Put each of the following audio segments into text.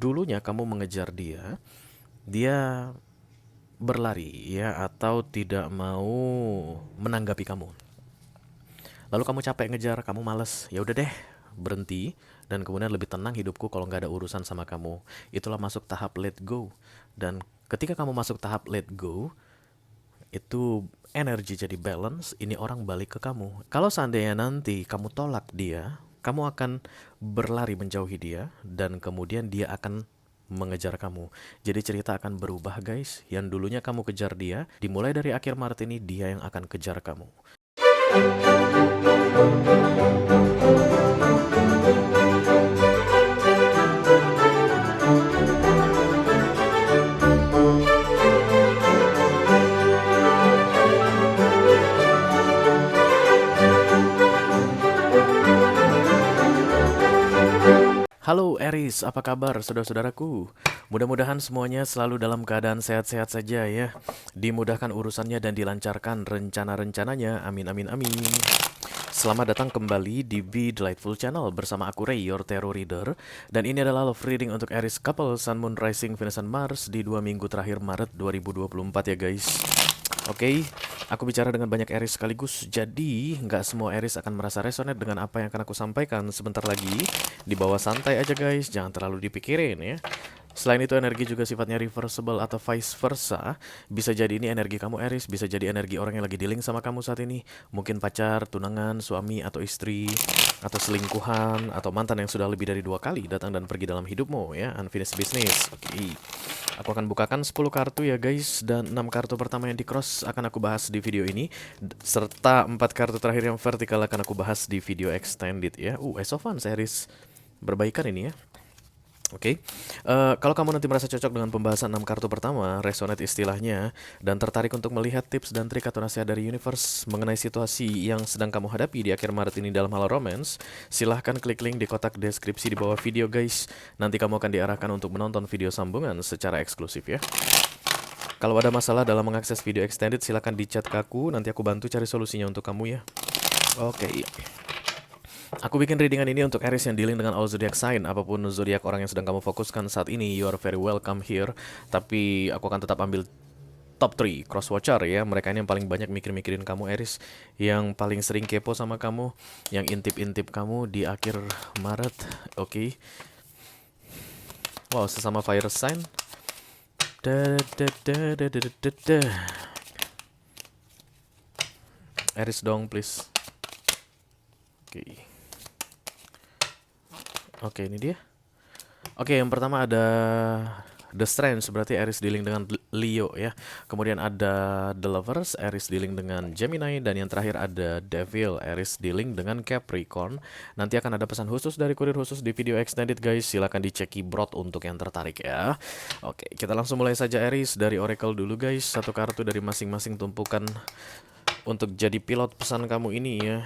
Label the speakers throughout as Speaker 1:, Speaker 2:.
Speaker 1: dulunya kamu mengejar dia, dia berlari ya atau tidak mau menanggapi kamu. Lalu kamu capek ngejar, kamu males, ya udah deh, berhenti dan kemudian lebih tenang hidupku kalau nggak ada urusan sama kamu. Itulah masuk tahap let go. Dan ketika kamu masuk tahap let go, itu energi jadi balance, ini orang balik ke kamu. Kalau seandainya nanti kamu tolak dia, kamu akan berlari menjauhi dia dan kemudian dia akan mengejar kamu. Jadi cerita akan berubah guys. Yang dulunya kamu kejar dia, dimulai dari akhir Maret ini dia yang akan kejar kamu. Halo Aries, apa kabar saudara-saudaraku? Mudah-mudahan semuanya selalu dalam keadaan sehat-sehat saja ya. Dimudahkan urusannya dan dilancarkan rencana-rencananya. Amin amin amin. Selamat datang kembali di Be Delightful Channel bersama aku Ray, your tarot reader. Dan ini adalah love reading untuk Aries couple Sun, Moon, Rising, Venus, dan Mars di 2 minggu terakhir Maret 2024 ya guys. Oke, aku bicara dengan banyak Aries sekaligus, jadi nggak semua Aries akan merasa resonate dengan apa yang akan aku sampaikan sebentar lagi. Di bawah santai aja guys, jangan terlalu dipikirin ya. Selain itu energi juga sifatnya reversible atau vice versa. Bisa jadi ini energi kamu Aries, bisa jadi energi orang yang lagi dealing sama kamu saat ini. Mungkin pacar, tunangan, suami atau istri, atau selingkuhan, atau mantan yang sudah lebih dari 2 kali datang dan pergi dalam hidupmu ya. Unfinished business. Oke. Aku akan bukakan 10 kartu ya guys. Dan 6 kartu pertama yang di cross akan aku bahas di video ini. Serta 4 kartu terakhir yang vertikal akan aku bahas di video extended ya. Ace of Wands series berbaikan ini ya. Oke, kalau kamu nanti merasa cocok dengan pembahasan 6 kartu pertama, resonate istilahnya, dan tertarik untuk melihat tips dan trik atau nasihat dari universe mengenai situasi yang sedang kamu hadapi di akhir Maret ini dalam hal romance, silahkan klik link di kotak deskripsi di bawah video guys. Nanti kamu akan diarahkan untuk menonton video sambungan secara eksklusif ya. Kalau ada masalah dalam mengakses video extended, silahkan di chat ke aku, nanti aku bantu cari solusinya untuk kamu ya. Oke. Aku bikin readingan ini untuk Aries yang dealing dengan all zodiac sign. Apapun zodiak orang yang sedang kamu fokuskan saat ini, you are very welcome here. Tapi aku akan tetap ambil top 3 cross watcher ya. Mereka ini yang paling banyak mikir-mikirin kamu Aries, yang paling sering kepo sama kamu, yang intip-intip kamu di akhir Maret. Oke. Wow, sesama fire sign. Aries dong please. Oke. Oke, ini dia. Oke, yang pertama ada The Strength, berarti Aries dealing dengan Leo ya. Kemudian ada The Lovers, Aries dealing dengan Gemini. Dan yang terakhir ada Devil, Aries dealing dengan Capricorn. Nanti akan ada pesan khusus dari kurir khusus di video extended guys. Silahkan dicek keyboard untuk yang tertarik ya. Oke, kita langsung mulai saja Aries. Dari Oracle dulu guys. Satu kartu dari masing-masing tumpukan untuk jadi pilot pesan kamu ini ya.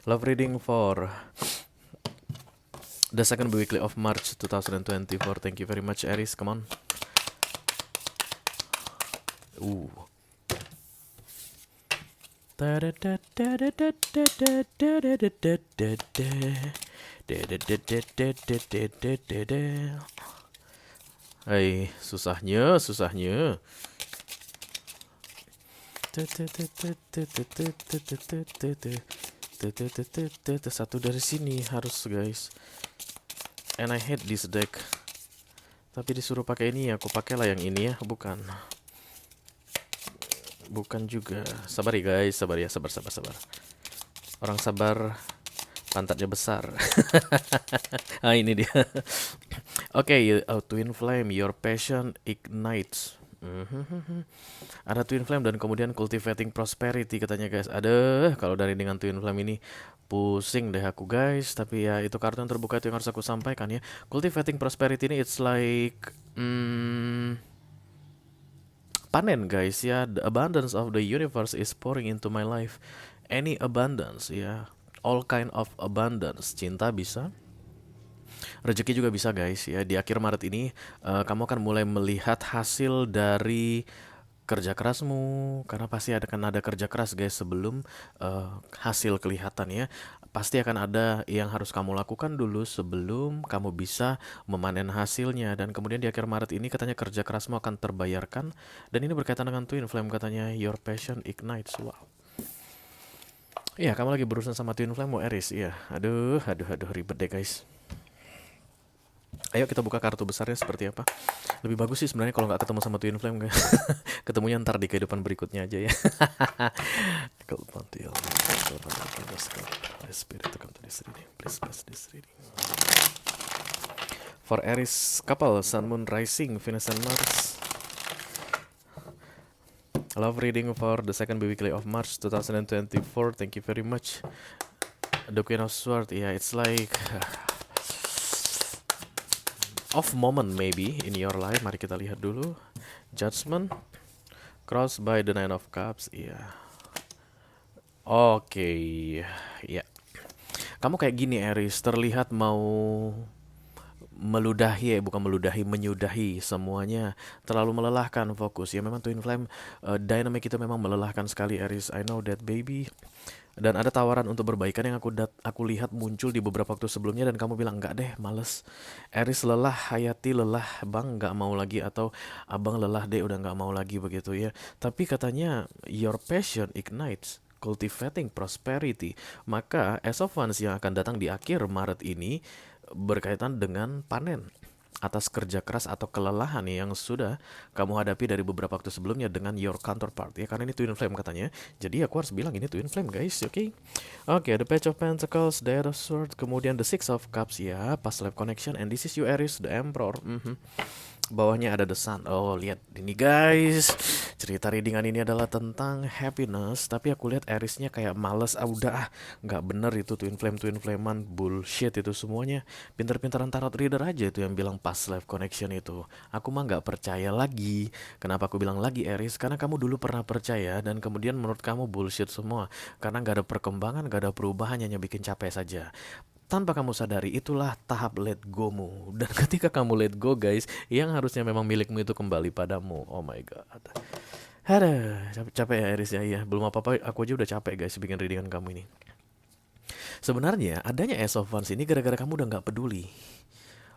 Speaker 1: Love reading for the second weekly of March 2024. Thank you very much Aries, come on. Hai, susahnya. Satu dari sini harus guys. And I hate this deck. Tapi disuruh pakai ini, aku pakailah yang ini ya, bukan juga. Sabar ya guys, sabar. Orang sabar pantatnya besar. Ah, ini dia. Oke, Twin Flame, your passion ignites. Ada Twin Flame dan kemudian cultivating prosperity katanya guys. Aduh, kalau dari dengan Twin Flame ini pusing deh aku guys. Tapi ya itu kartu yang terbuka itu yang harus aku sampaikan ya. Cultivating prosperity ini it's like panen guys ya. The abundance of the universe is pouring into my life. Any abundance ya, all kind of abundance. Cinta bisa, Rezeki juga bisa guys ya. Di akhir Maret ini kamu akan mulai melihat hasil dari kerja kerasmu, karena pasti akan ada kerja keras guys sebelum hasil kelihatan ya. Pasti akan ada yang harus kamu lakukan dulu sebelum kamu bisa memanen hasilnya. Dan kemudian di akhir Maret ini katanya kerja kerasmu akan terbayarkan. Dan ini berkaitan dengan Twin Flame, katanya your passion ignites. Wow. Iya, kamu lagi berurusan sama Twin Flame mau Aries. Iya, aduh ribet deh guys. Ayo kita buka kartu besarnya seperti apa. Lebih bagus sih sebenarnya kalau nggak ketemu sama Twin Flame guys. Ketemunya ntar di kehidupan berikutnya aja ya. Spirit to come to this reading. Please bless this reading. For Aries couple, Sun, Moon, Rising, Venus and Mars. Love reading for the second weekly of March 2024. Thank you very much. The Queen of Swords. Yeah, it's like off moment maybe in your life. Mari kita lihat dulu. Judgment. Crossed by the Nine of Cups. Iya. Oke. Ya. Kamu kayak gini Aries, terlihat mau meludahi, bukan meludahi, menyudahi semuanya. Terlalu melelahkan fokus. Ya memang Twin Flame dynamic itu memang melelahkan sekali Aries. I know that baby. Dan ada tawaran untuk berbaikan yang aku lihat muncul di beberapa waktu sebelumnya, dan kamu bilang enggak deh, males. Aries lelah, Hayati lelah, bang nggak mau lagi, atau abang lelah deh udah nggak mau lagi begitu ya. Tapi katanya your passion ignites cultivating prosperity. Maka Ace of Wands yang akan datang di akhir Maret ini berkaitan dengan panen atas kerja keras atau kelelahan yang sudah kamu hadapi dari beberapa waktu sebelumnya dengan your counterpart ya, karena ini Twin Flame katanya. Jadi aku harus bilang ini Twin Flame guys, oke? Oke, the Page of Pentacles, the Eight of Swords, kemudian the Six of Cups ya, past life connection, and this is you Aries, the Emperor. Bawahnya ada the Sun. Oh, lihat ini guys. Cerita readingan ini adalah tentang happiness, tapi aku lihat Aries-nya kayak males. Udah nggak bener itu Twin Flamean, bullshit itu semuanya. Pinter-pinteran tarot reader aja itu yang bilang past life connection itu. Aku mah nggak percaya lagi. Kenapa aku bilang lagi Aries? Karena kamu dulu pernah percaya dan kemudian menurut kamu bullshit semua. Karena nggak ada perkembangan, nggak ada perubahan, hanya bikin capek saja. Tanpa kamu sadari, itulah tahap let go-mu. Dan ketika kamu let go guys, yang harusnya memang milikmu itu kembali padamu. Oh my god. Aduh, capek ya Aries ya. Iya, belum apa-apa aku aja udah capek guys bikin readingan kamu ini. Sebenarnya adanya Ace of Wands ini gara-gara kamu udah nggak peduli.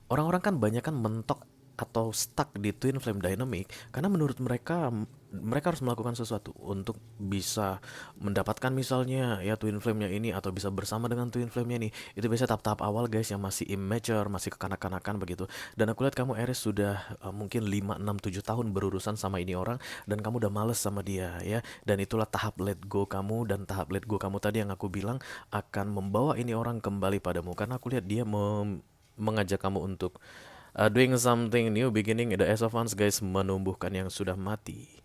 Speaker 1: Orang-orang kan banyak kan mentok atau stuck di Twin Flame Dynamic karena menurut mereka mereka harus melakukan sesuatu untuk bisa mendapatkan misalnya ya Twin Flame-nya ini, atau bisa bersama dengan Twin Flame-nya ini. Itu biasa tahap-tahap awal guys yang masih immature, masih kekanak-kanakan begitu. Dan aku lihat kamu Aries sudah mungkin 5, 6, 7 tahun berurusan sama ini orang dan kamu udah males sama dia ya. Dan itulah tahap let go kamu, dan tahap let go kamu tadi yang aku bilang akan membawa ini orang kembali padamu karena aku lihat dia mengajak kamu untuk doing something new, beginning. The Ace of Wands guys menumbuhkan yang sudah mati.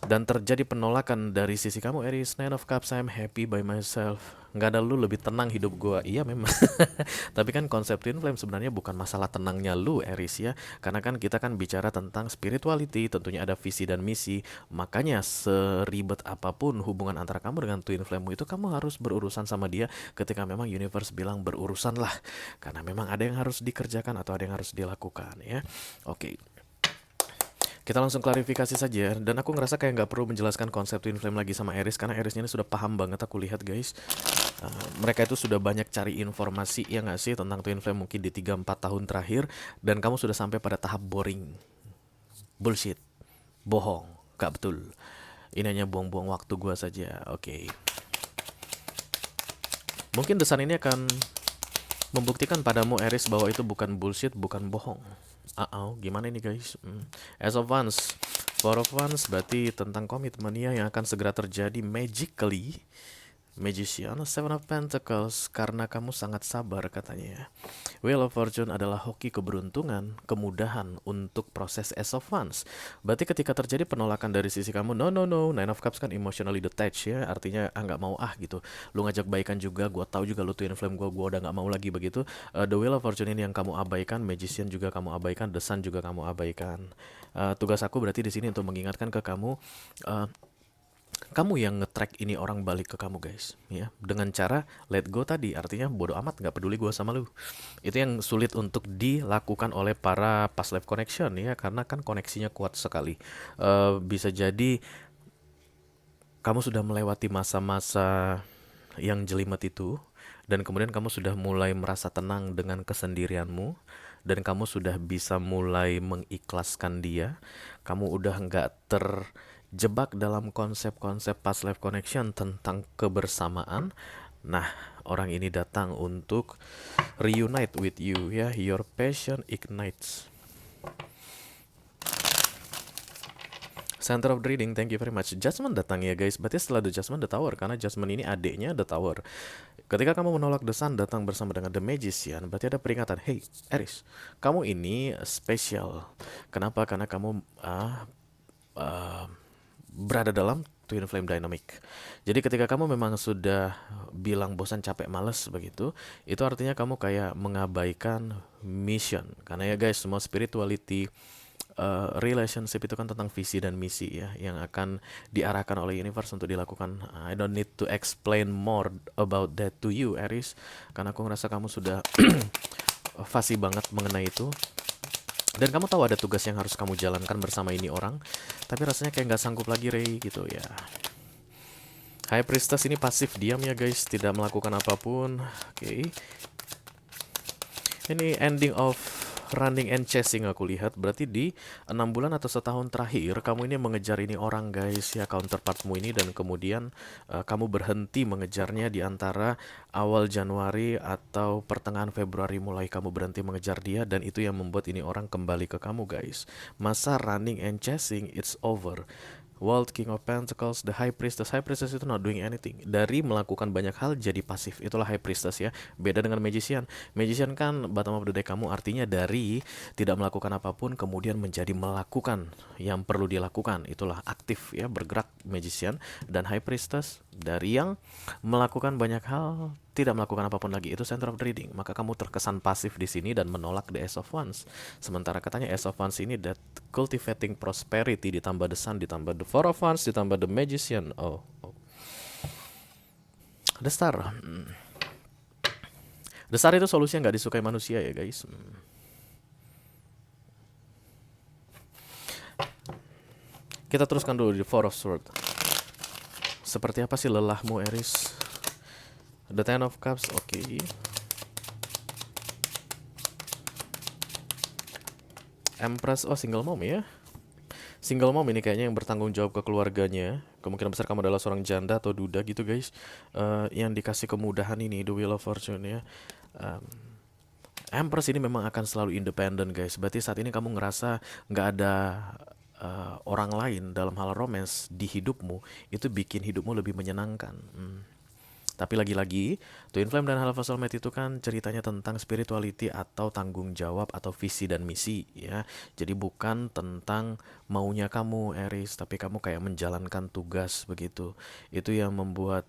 Speaker 1: Dan terjadi penolakan dari sisi kamu Aries. Nine of Cups, I'm happy by myself. Nggak ada lu lebih tenang hidup gua. Iya memang. Tapi kan konsep Twin Flame sebenarnya bukan masalah tenangnya lu Aries ya. Karena kan kita kan bicara tentang spirituality, tentunya ada visi dan misi. Makanya seribet apapun hubungan antara kamu dengan Twin Flame itu, kamu harus berurusan sama dia ketika memang universe bilang berurusan lah. Karena memang ada yang harus dikerjakan atau ada yang harus dilakukan ya. Oke. Kita langsung klarifikasi saja, dan aku ngerasa kayak nggak perlu menjelaskan konsep Twin Flame lagi sama Aries karena Aries ini sudah paham banget aku lihat guys. Mereka itu sudah banyak cari informasi ya nggak sih tentang Twin Flame mungkin di 3-4 tahun terakhir, dan kamu sudah sampai pada tahap boring, bullshit, bohong, gak betul. Ini hanya buang-buang waktu gua saja. Oke. Mungkin desain ini akan membuktikan padamu Aries bahwa itu bukan bullshit, bukan bohong. Gimana ini guys? As of Wands, Four of Wands berarti tentang komitmen ya yang akan segera terjadi magically. Magician, Seven of Pentacles, karena kamu sangat sabar katanya. Wheel of Fortune adalah hoki keberuntungan, kemudahan untuk proses Ace of Wands. Berarti ketika terjadi penolakan dari sisi kamu, no. Nine of Cups kan emotionally detached ya, artinya nggak mau gitu. Lu ngajak baikan juga, gua tahu juga lu Twin Flame gua udah nggak mau lagi begitu. The Wheel of Fortune ini yang kamu abaikan, Magician juga kamu abaikan, The Sun juga kamu abaikan. Tugas aku berarti di sini untuk mengingatkan ke kamu. kamu yang nge-track ini orang balik ke kamu guys, ya, dengan cara let go tadi, artinya bodo amat, nggak peduli gue sama lu. Itu yang sulit untuk dilakukan oleh para past life connection ya, karena kan koneksinya kuat sekali. Bisa jadi kamu sudah melewati masa-masa yang jelimet itu, dan kemudian kamu sudah mulai merasa tenang dengan kesendirianmu, dan kamu sudah bisa mulai mengikhlaskan dia. Kamu udah nggak terjebak dalam konsep-konsep past life connection tentang kebersamaan. Nah, orang ini datang untuk reunite with you ya, your passion ignites. Center of the Reading, thank you very much. Judgment datang ya guys, berarti setelah The Judgment, The Tower, karena Judgment ini adiknya The Tower. Ketika kamu menolak The Sun datang bersama dengan The Magician, berarti ada peringatan, hey Aries, kamu ini spesial. Kenapa? Karena kamu uh, berada dalam twin flame dynamic. Jadi ketika kamu memang sudah bilang bosan, capek, males begitu, itu artinya kamu kayak mengabaikan mission. Karena ya guys, semua spirituality, relationship itu kan tentang visi dan misi ya, yang akan diarahkan oleh universe untuk dilakukan. I don't need to explain more about that to you Aries, karena aku ngerasa kamu sudah fasih banget mengenai itu. Dan kamu tahu ada tugas yang harus kamu jalankan bersama ini orang, tapi rasanya kayak nggak sanggup lagi Ray gitu ya. High Priestess ini pasif diam ya guys, tidak melakukan apapun. Oke. Ini ending of running and chasing aku lihat, berarti di 6 bulan atau setahun terakhir kamu ini mengejar ini orang guys ya, counterpartmu ini, dan kemudian kamu berhenti mengejarnya di antara awal Januari atau pertengahan Februari mulai kamu berhenti mengejar dia, dan itu yang membuat ini orang kembali ke kamu guys. Masa running and chasing it's over. World King of Pentacles, the High Priestess. High Priestess itu not doing anything. Dari melakukan banyak hal jadi pasif. Itulah High Priestess ya. Beda dengan Magician. Magician kan bottom of the deck kamu, artinya dari tidak melakukan apapun kemudian menjadi melakukan yang perlu dilakukan. Itulah aktif ya, bergerak Magician. Dan High Priestess dari yang melakukan banyak hal tidak melakukan apapun lagi, itu center of the reading. Maka kamu terkesan pasif di sini dan menolak the Ace of Wands. Sementara katanya Ace of Wands ini that cultivating prosperity, ditambah the Sun, ditambah the Four of Wands, ditambah the Magician. Oh. The Star. The Star itu solusi yang nggak disukai manusia ya guys. Kita teruskan dulu di Four of Swords. Seperti apa sih lelahmu Aries? The Ten of Cups, oke. Empress, oh single mom ya. Single mom ini kayaknya yang bertanggung jawab ke keluarganya. Kemungkinan besar kamu adalah seorang janda atau duda gitu guys. Yang dikasih kemudahan ini, the Wheel of Fortune ya. Empress ini memang akan selalu independen guys. Berarti saat ini kamu ngerasa nggak ada orang lain dalam hal romance di hidupmu. Itu bikin hidupmu lebih menyenangkan. Tapi lagi-lagi, Twin Flame dan Half Soulmate itu kan ceritanya tentang spirituality atau tanggung jawab atau visi dan misi ya. Jadi bukan tentang maunya kamu Aries, tapi kamu kayak menjalankan tugas begitu. Itu yang membuat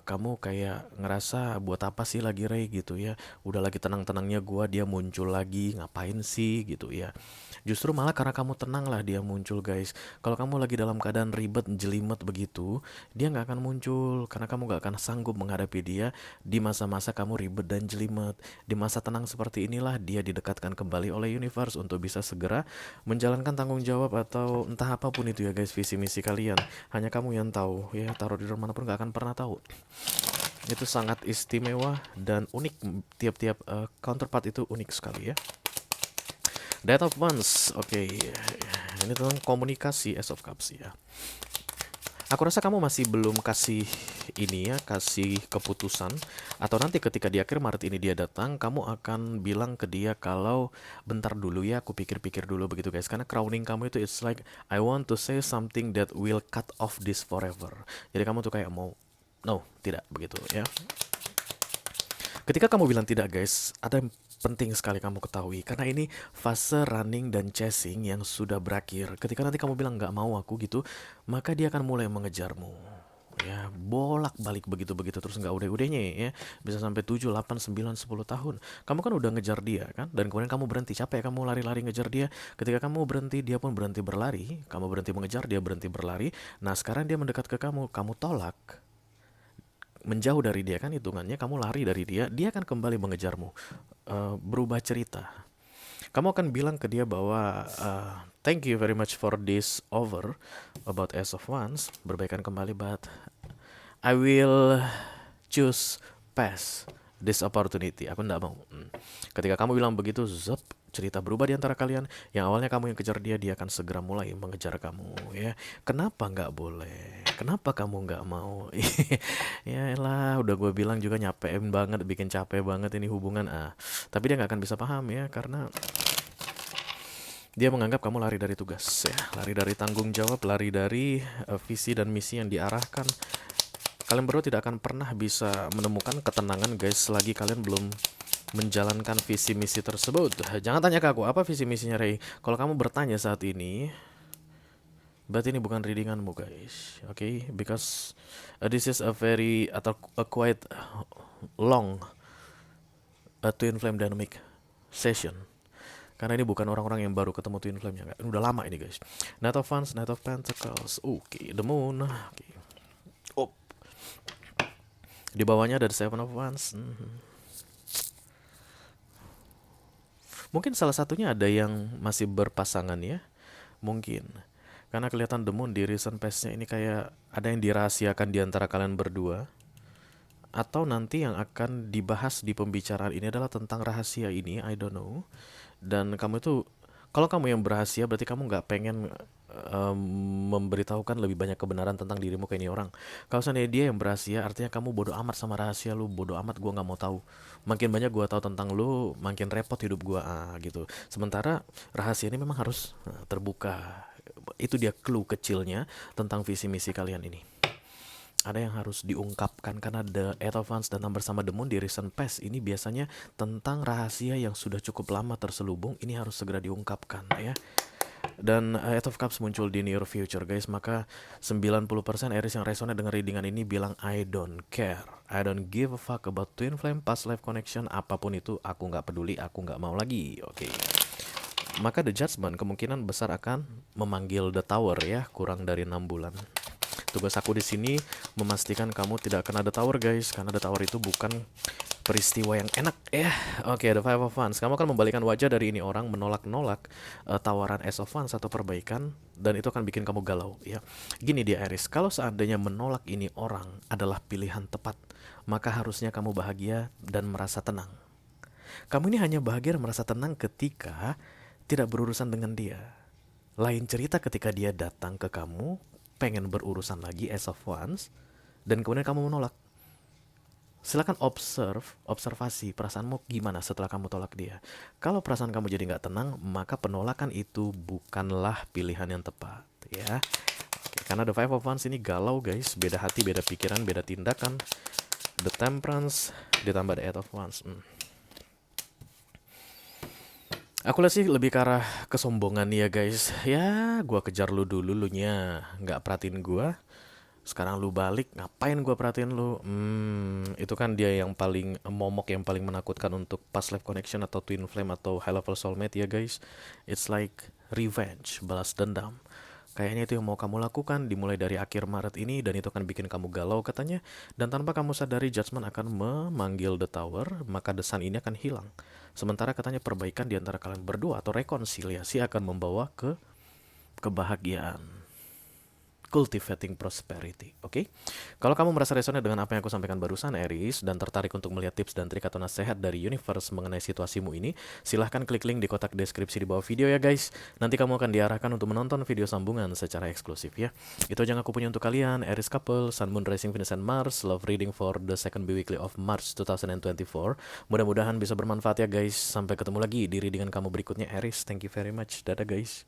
Speaker 1: kamu kayak ngerasa buat apa sih lagi Ray gitu ya. Udah lagi tenang-tenangnya gua, dia muncul lagi, ngapain sih gitu ya. Justru malah karena kamu tenang lah dia muncul guys. Kalau kamu lagi dalam keadaan ribet, jelimet begitu, dia nggak akan muncul karena kamu nggak akan sanggup menghadapi dia di masa-masa kamu ribet dan jelimet. Di masa tenang seperti inilah dia didekatkan kembali oleh universe untuk bisa segera menjalankan tanggung jawab atau entah apapun itu ya guys, visi misi kalian. Hanya kamu yang tahu ya, taruh di rumah manapun nggak akan pernah tahu. Itu sangat istimewa dan unik. Tiap-tiap counterpart itu unik sekali ya. Death of Wands, oke. Ini tentang komunikasi, Ace of Cups ya. Aku rasa kamu masih belum kasih ini ya, kasih keputusan. Atau nanti ketika di akhir Maret ini dia datang, kamu akan bilang ke dia kalau bentar dulu ya, aku pikir-pikir dulu begitu guys. Karena crowning kamu itu it's like I want to say something that will cut off this forever. Jadi kamu tuh kayak mau, no, tidak begitu ya. Ketika kamu bilang tidak guys, ada yang penting sekali kamu ketahui, karena ini fase running dan chasing yang sudah berakhir. Ketika nanti kamu bilang nggak mau aku gitu, maka dia akan mulai mengejarmu ya, bolak-balik begitu-begitu terus nggak udah-udahnya ya, bisa sampai 7, 8, 9, 10 tahun. Kamu kan udah ngejar dia kan, dan kemudian kamu berhenti, capek kamu lari-lari ngejar dia. Ketika kamu berhenti, dia pun berhenti berlari, kamu berhenti mengejar, dia berhenti berlari. Nah, sekarang dia mendekat ke kamu tolak, menjauh dari dia kan hitungannya kamu lari dari dia, dia akan kembali mengejarmu. Berubah cerita. Kamu akan bilang ke dia bahwa thank you very much for this over about Ace of Wands, berbaikan kembali, but I will choose pass this opportunity. Aku nggak mau. Ketika kamu bilang begitu, zep, cerita berubah di antara kalian. Yang awalnya kamu yang kejar dia, dia akan segera mulai mengejar kamu. Ya, kenapa nggak boleh? Kenapa kamu nggak mau? Ya lah, udah gue bilang juga nyapein banget, bikin capek banget ini hubungan. Tapi dia nggak akan bisa paham ya, karena dia menganggap kamu lari dari tugas, ya, lari dari tanggung jawab, lari dari visi dan misi yang diarahkan. Kalian berdua tidak akan pernah bisa menemukan ketenangan guys selagi kalian belum menjalankan visi misi tersebut. Jangan tanya ke aku apa visi misinya Ray. Kalau kamu bertanya saat ini, berarti ini bukan readinganmu guys, okay? Because this is a very atau a quite long twin flame dynamic session. Karena ini bukan orang-orang yang baru ketemu twin flame-nya, udah lama ini guys. Knight of Wands, Knight of Pentacles, okay, the Moon, okay. Oh, di bawahnya ada the Seven of Wands. Mungkin salah satunya ada yang masih berpasangan ya, mungkin. Karena kelihatan the Moon di recent past-nya ini kayak ada yang dirahasiakan di antara kalian berdua. Atau nanti yang akan dibahas di pembicaraan ini adalah tentang rahasia ini, I don't know. Dan kamu itu, kalau kamu yang berhasil berarti kamu nggak pengen memberitahukan lebih banyak kebenaran tentang dirimu ke ini orang. Kalau seandainya dia yang berhasil, artinya kamu bodoh amat sama rahasia lu, bodoh amat, gue nggak mau tahu. Makin banyak gue tahu tentang lu, makin repot hidup gue, gitu. Sementara rahasia ini memang harus terbuka. Itu dia clue kecilnya tentang visi misi kalian ini. Ada yang harus diungkapkan karena The Eight of Wands datang bersama The Moon di recent past ini biasanya tentang rahasia yang sudah cukup lama terselubung, ini harus segera diungkapkan ya. Dan Eight of Cups muncul di near future guys, maka 90% Aries yang resonate dengan readingan ini bilang I don't care, I don't give a fuck about twin flame, past life connection, apapun itu aku nggak peduli, aku nggak mau lagi, oke. Maka The Judgment kemungkinan besar akan memanggil The Tower ya, kurang dari 6 bulan. Tugas aku di sini memastikan kamu tidak akan ada tower guys, karena ada tower itu bukan peristiwa yang enak ya. Oke, ada Five of Wands. Kamu akan membalikan wajah dari ini orang, menolak-nolak tawaran Ace of Wands atau perbaikan, dan itu akan bikin kamu galau ya. Gini dia Aries, kalau seandainya menolak ini orang adalah pilihan tepat, maka harusnya kamu bahagia dan merasa tenang. Kamu ini hanya bahagia dan merasa tenang ketika tidak berurusan dengan dia. Lain cerita ketika dia datang ke kamu pengen berurusan lagi Ace of Wands, dan kemudian kamu menolak. Silakan observasi perasaanmu gimana setelah kamu tolak dia. Kalau perasaan kamu jadi nggak tenang, maka penolakan itu bukanlah pilihan yang tepat ya. Oke, karena The Five of Wands ini galau guys, beda hati, beda pikiran, beda tindakan. The Temperance ditambah The Eight of Wands. Aku lihat sih lebih ke arah kesombongan ya guys. Ya, gua kejar lu dulu, lu nya nggak perhatiin gua. Sekarang lu balik, ngapain gua perhatiin lu? Itu kan dia yang paling momok, yang paling menakutkan untuk past life connection atau twin flame atau high level soulmate ya guys. It's like revenge, balas dendam. Kayaknya itu yang mau kamu lakukan dimulai dari akhir Maret ini, dan itu akan bikin kamu galau katanya. Dan tanpa kamu sadari, Judgment akan memanggil The Tower, maka The Sun ini akan hilang. Sementara katanya perbaikan di antara kalian berdua atau rekonsiliasi akan membawa ke kebahagiaan. Cultivating prosperity, oke? Kalau kamu merasa resonate dengan apa yang aku sampaikan barusan, Aries, dan tertarik untuk melihat tips dan trik atau nasihat dari universe mengenai situasimu ini, silahkan klik link di kotak deskripsi di bawah video ya guys. Nanti kamu akan diarahkan untuk menonton video sambungan secara eksklusif ya. Itu aja yang aku punya untuk kalian, Aries couple, Sun, Moon, Rising, Venus, and Mars, love reading for the second bi-weekly of March 2024. Mudah-mudahan bisa bermanfaat ya guys. Sampai ketemu lagi di readingan kamu berikutnya, Aries. Thank you very much. Dadah guys.